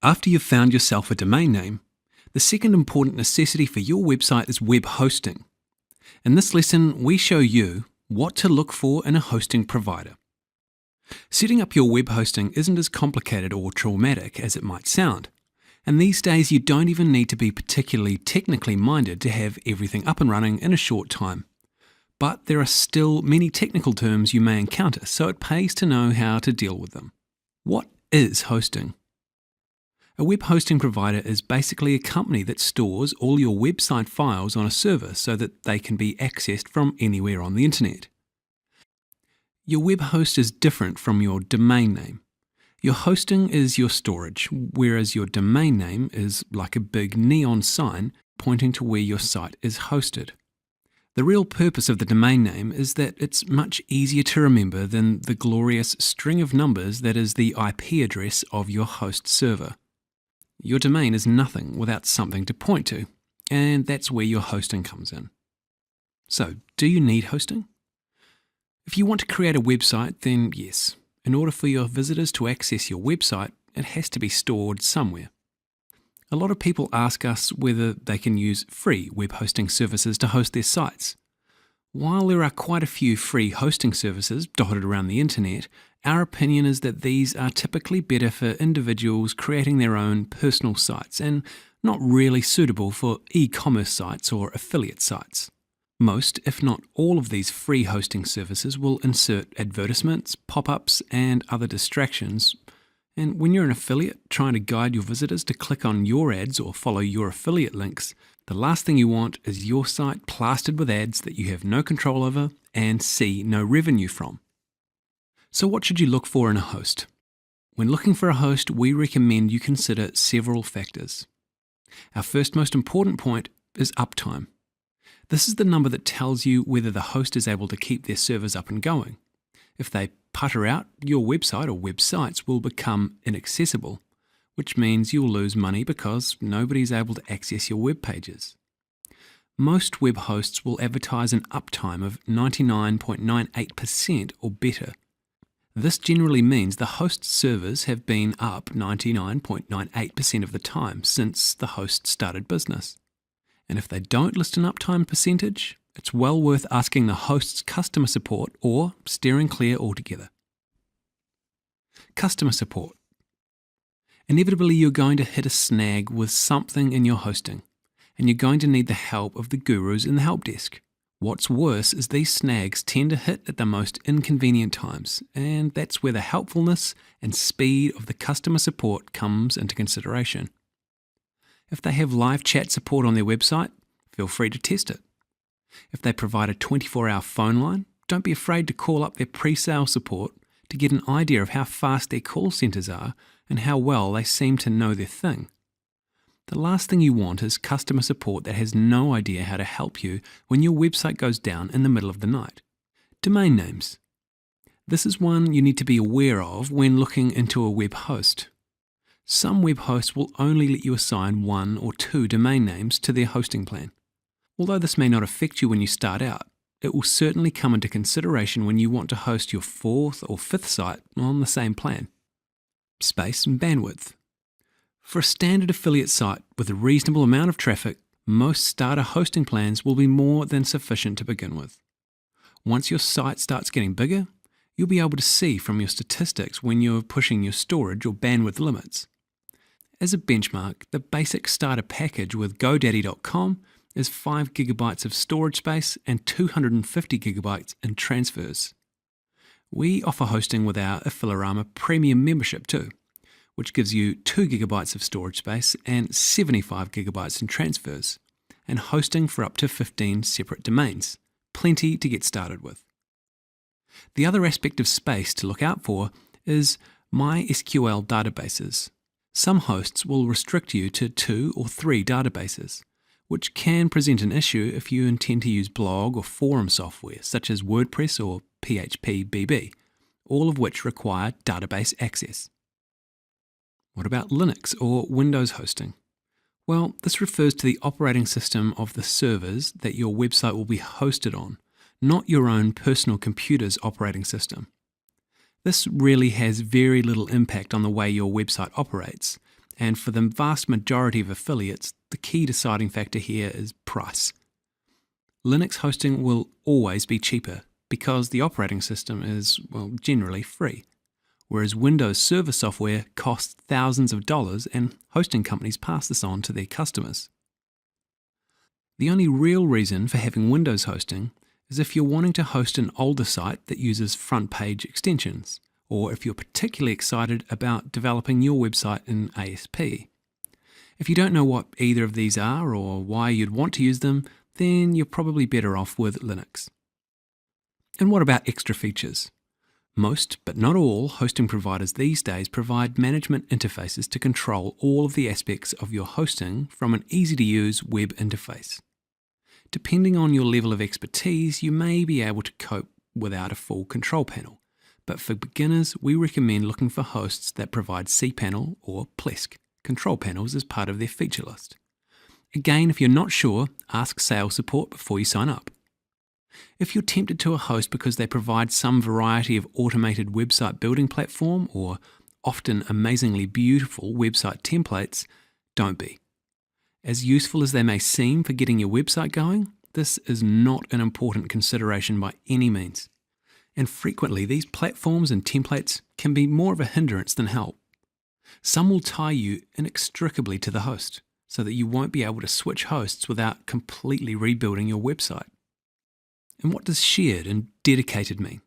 After you've found yourself a domain name, the second important necessity for your website is web hosting. In this lesson, we show you what to look for in a hosting provider. Setting up your web hosting isn't as complicated or traumatic as it might sound, and these days you don't even need to be particularly technically minded to have everything up and running in a short time. But there are still many technical terms you may encounter, so it pays to know how to deal with them. What is hosting? A web hosting provider is basically a company that stores all your website files on a server so that they can be accessed from anywhere on the internet. Your web host is different from your domain name. Your hosting is your storage, whereas your domain name is like a big neon sign pointing to where your site is hosted. The real purpose of the domain name is that it's much easier to remember than the glorious string of numbers that is the IP address of your host server. Your domain is nothing without something to point to, and that's where your hosting comes in. So, do you need hosting? If you want to create a website, then yes. In order for your visitors to access your website, it has to be stored somewhere. A lot of people ask us whether they can use free web hosting services to host their sites. While there are quite a few free hosting services dotted around the internet, our opinion is that these are typically better for individuals creating their own personal sites and not really suitable for e-commerce sites or affiliate sites. Most, if not all of these free hosting services will insert advertisements, pop-ups, and other distractions. And when you're an affiliate trying to guide your visitors to click on your ads or follow your affiliate links, the last thing you want is your site plastered with ads that you have no control over and see no revenue from. So what should you look for in a host? When looking for a host, we recommend you consider several factors. Our first most important point is uptime. This is the number that tells you whether the host is able to keep their servers up and going. If they putter out, your website or websites will become inaccessible, which means you'll lose money because nobody's able to access your web pages. Most web hosts will advertise an uptime of 99.98% or better. This generally means the host's servers have been up 99.98% of the time since the host started business. And if they don't list an uptime percentage, it's well worth asking the host's customer support or steering clear altogether. Customer support. Inevitably, you're going to hit a snag with something in your hosting, and you're going to need the help of the gurus in the help desk. What's worse is these snags tend to hit at the most inconvenient times, and that's where the helpfulness and speed of the customer support comes into consideration. If they have live chat support on their website, feel free to test it. If they provide a 24-hour phone line, don't be afraid to call up their pre-sale support to get an idea of how fast their call centers are and how well they seem to know their thing. The last thing you want is customer support that has no idea how to help you when your website goes down in the middle of the night. Domain names. This is one you need to be aware of when looking into a web host. Some web hosts will only let you assign 1 or 2 domain names to their hosting plan. Although this may not affect you when you start out, it will certainly come into consideration when you want to host your 4th or 5th site on the same plan. Space and bandwidth. For a standard affiliate site with a reasonable amount of traffic, most starter hosting plans will be more than sufficient to begin with. Once your site starts getting bigger, you'll be able to see from your statistics when you're pushing your storage or bandwidth limits. As a benchmark, the basic starter package with GoDaddy.com is 5 GB of storage space and 250 GB in transfers. We offer hosting with our Affiliarama Premium membership too, which gives you 2 GB of storage space and 75 GB in transfers, and hosting for up to 15 separate domains. Plenty to get started with. The other aspect of space to look out for is MySQL databases. Some hosts will restrict you to 2 or 3 databases, which can present an issue if you intend to use blog or forum software such as WordPress or PHP-BB, all of which require database access. What about Linux or Windows hosting? Well, this refers to the operating system of the servers that your website will be hosted on, not your own personal computer's operating system. This really has very little impact on the way your website operates, And for the vast majority of affiliates, the key deciding factor here is price. Linux hosting will always be cheaper because the operating system is, well, generally free, whereas Windows Server software costs thousands of dollars and hosting companies pass this on to their customers. The only real reason for having Windows hosting is if you're wanting to host an older site that uses front page extensions, or if you're particularly excited about developing your website in ASP. If you don't know what either of these are or why you'd want to use them, then you're probably better off with Linux. And what about extra features? Most, but not all, hosting providers these days provide management interfaces to control all of the aspects of your hosting from an easy-to-use web interface. Depending on your level of expertise, you may be able to cope without a full control panel, but for beginners, we recommend looking for hosts that provide cPanel or Plesk control panels as part of their feature list. Again, if you're not sure, ask sales support before you sign up. If you're tempted to a host because they provide some variety of automated website building platform or often amazingly beautiful website templates, don't be. As useful as they may seem for getting your website going, this is not an important consideration by any means. And frequently, these platforms and templates can be more of a hindrance than help. Some will tie you inextricably to the host, so that you won't be able to switch hosts without completely rebuilding your website. And what does shared and dedicated mean?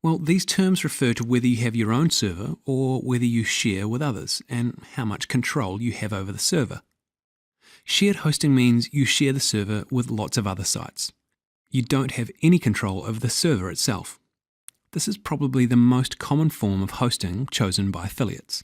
Well, these terms refer to whether you have your own server or whether you share with others, and how much control you have over the server. Shared hosting means you share the server with lots of other sites. You don't have any control over the server itself. This is probably the most common form of hosting chosen by affiliates.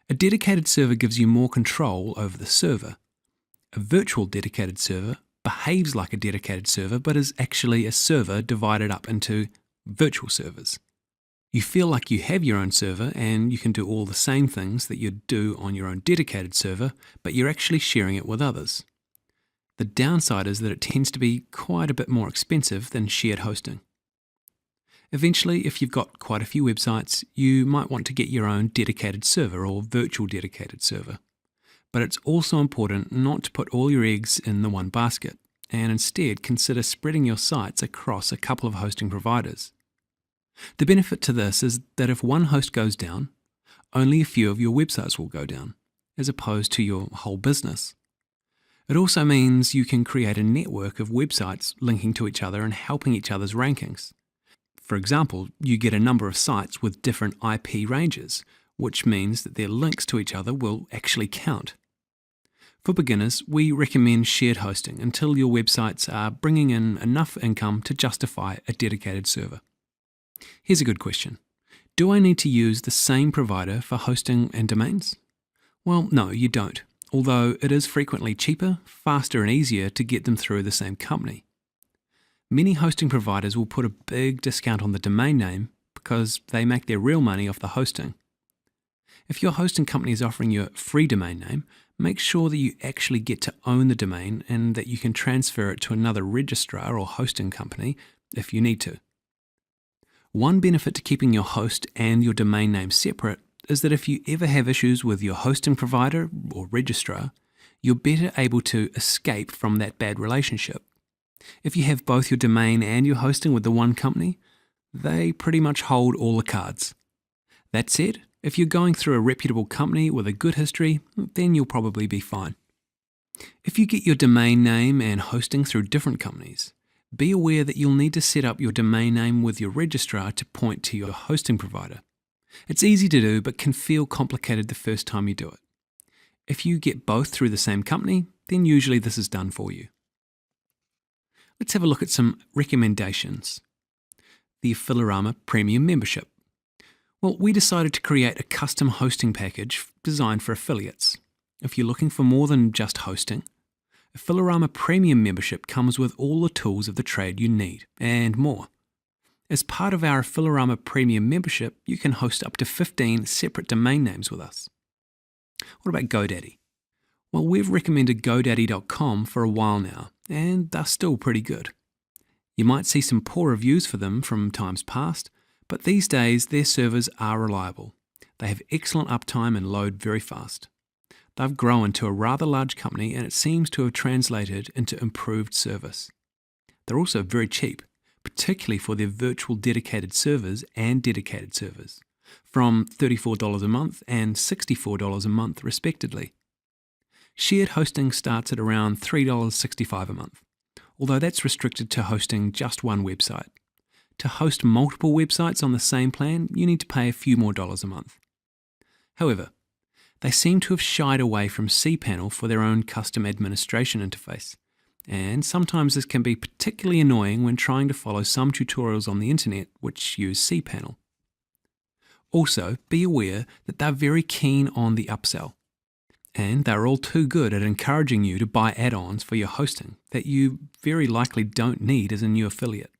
A dedicated server gives you more control over the server. A virtual dedicated server behaves like a dedicated server but is actually a server divided up into virtual servers. You feel like you have your own server and you can do all the same things that you'd do on your own dedicated server, but you're actually sharing it with others. The downside is that it tends to be quite a bit more expensive than shared hosting. Eventually, if you've got quite a few websites, you might want to get your own dedicated server or virtual dedicated server. But it's also important not to put all your eggs in the one basket, and instead consider spreading your sites across a couple of hosting providers. The benefit to this is that if one host goes down, only a few of your websites will go down, as opposed to your whole business. It also means you can create a network of websites linking to each other and helping each other's rankings. For example, you get a number of sites with different IP ranges, which means that their links to each other will actually count. For beginners, we recommend shared hosting until your websites are bringing in enough income to justify a dedicated server. Here's a good question. Do I need to use the same provider for hosting and domains? Well, no, you don't, although it is frequently cheaper, faster and easier to get them through the same company. Many hosting providers will put a big discount on the domain name because they make their real money off the hosting. If your hosting company is offering you a free domain name, make sure that you actually get to own the domain and that you can transfer it to another registrar or hosting company if you need to. One benefit to keeping your host and your domain name separate is that if you ever have issues with your hosting provider or registrar, you're better able to escape from that bad relationship. If you have both your domain and your hosting with the one company, they pretty much hold all the cards. That said, if you're going through a reputable company with a good history, then you'll probably be fine. If you get your domain name and hosting through different companies, be aware that you'll need to set up your domain name with your registrar to point to your hosting provider. It's easy to do, but can feel complicated the first time you do it. If you get both through the same company, then usually this is done for you. Let's have a look at some recommendations. The Affiliarama Premium Membership. Well, we decided to create a custom hosting package designed for affiliates. If you're looking for more than just hosting, Affiliarama Premium Membership comes with all the tools of the trade you need, and more. As part of our Affiliarama Premium Membership, you can host up to 15 separate domain names with us. What about GoDaddy? Well, we've recommended GoDaddy.com for a while now, and they're still pretty good. You might see some poor reviews for them from times past, but these days their servers are reliable. They have excellent uptime and load very fast. They've grown to a rather large company, and it seems to have translated into improved service. They're also very cheap, particularly for their virtual dedicated servers and dedicated servers, from $34 a month and $64 a month respectively. Shared hosting starts at around $3.65 a month, although that's restricted to hosting just one website. To host multiple websites on the same plan, you need to pay a few more dollars a month. However, they seem to have shied away from cPanel for their own custom administration interface, and sometimes this can be particularly annoying when trying to follow some tutorials on the internet which use cPanel. Also, be aware that they're very keen on the upsell, and they're all too good at encouraging you to buy add-ons for your hosting that you very likely don't need as a new affiliate.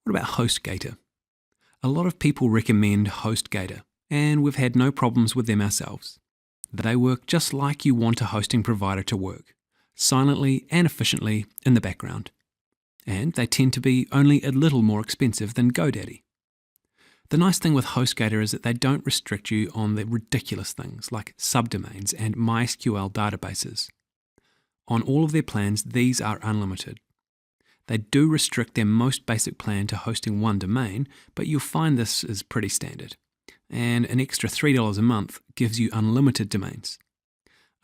What about HostGator? A lot of people recommend HostGator, and we've had no problems with them ourselves. They work just like you want a hosting provider to work, silently and efficiently in the background. And they tend to be only a little more expensive than GoDaddy. The nice thing with HostGator is that they don't restrict you on the ridiculous things like subdomains and MySQL databases. On all of their plans, these are unlimited. They do restrict their most basic plan to hosting one domain, but you'll find this is pretty standard. And an extra $3 a month gives you unlimited domains.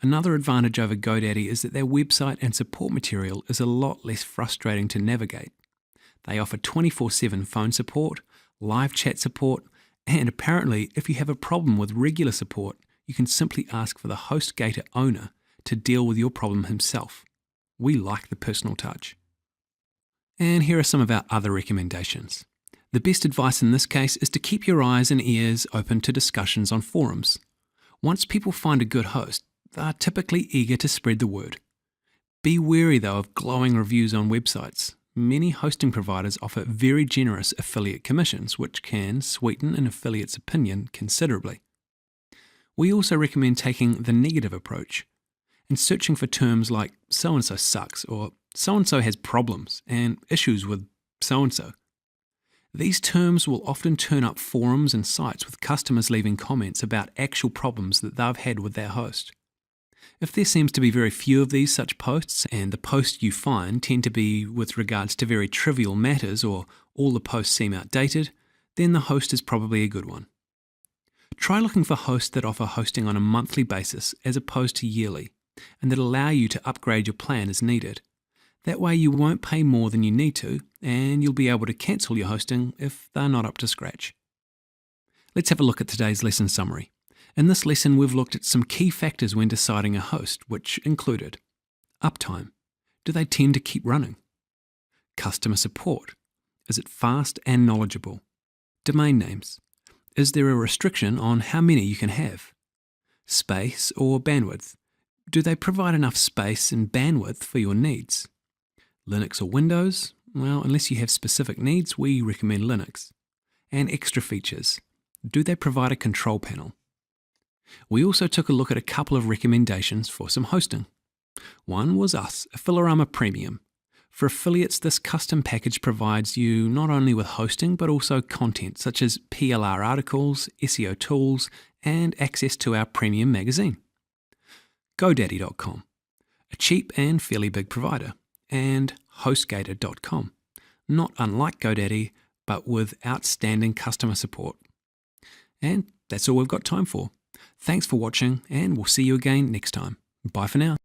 Another advantage over GoDaddy is that their website and support material is a lot less frustrating to navigate. They offer 24/7 phone support, live chat support, and apparently if you have a problem with regular support, you can simply ask for the HostGator owner to deal with your problem himself. We like the personal touch. And here are some of our other recommendations. The best advice in this case is to keep your eyes and ears open to discussions on forums. Once people find a good host, they are typically eager to spread the word. Be wary though of glowing reviews on websites. Many hosting providers offer very generous affiliate commissions, which can sweeten an affiliate's opinion considerably. We also recommend taking the negative approach and searching for terms like so-and-so sucks or so-and-so has problems and issues with so-and-so. These terms will often turn up forums and sites with customers leaving comments about actual problems that they've had with their host. If there seems to be very few of these such posts, and the posts you find tend to be with regards to very trivial matters or all the posts seem outdated, then the host is probably a good one. Try looking for hosts that offer hosting on a monthly basis as opposed to yearly, and that allow you to upgrade your plan as needed. That way you won't pay more than you need to, and you'll be able to cancel your hosting if they're not up to scratch. Let's have a look at today's lesson summary. In this lesson, we've looked at some key factors when deciding a host, which included uptime. Do they tend to keep running? Customer support. Is it fast and knowledgeable? Domain names. Is there a restriction on how many you can have? Space or bandwidth. Do they provide enough space and bandwidth for your needs? Linux or Windows? Well, unless you have specific needs, we recommend Linux. And extra features. Do they provide a control panel? We also took a look at a couple of recommendations for some hosting. One was us, Affiliarama Premium. For affiliates, this custom package provides you not only with hosting, but also content such as PLR articles, SEO tools, and access to our premium magazine. GoDaddy.com, a cheap and fairly big provider, and HostGator.com, not unlike GoDaddy, but with outstanding customer support. And that's all we've got time for. Thanks for watching, and we'll see you again next time. Bye for now.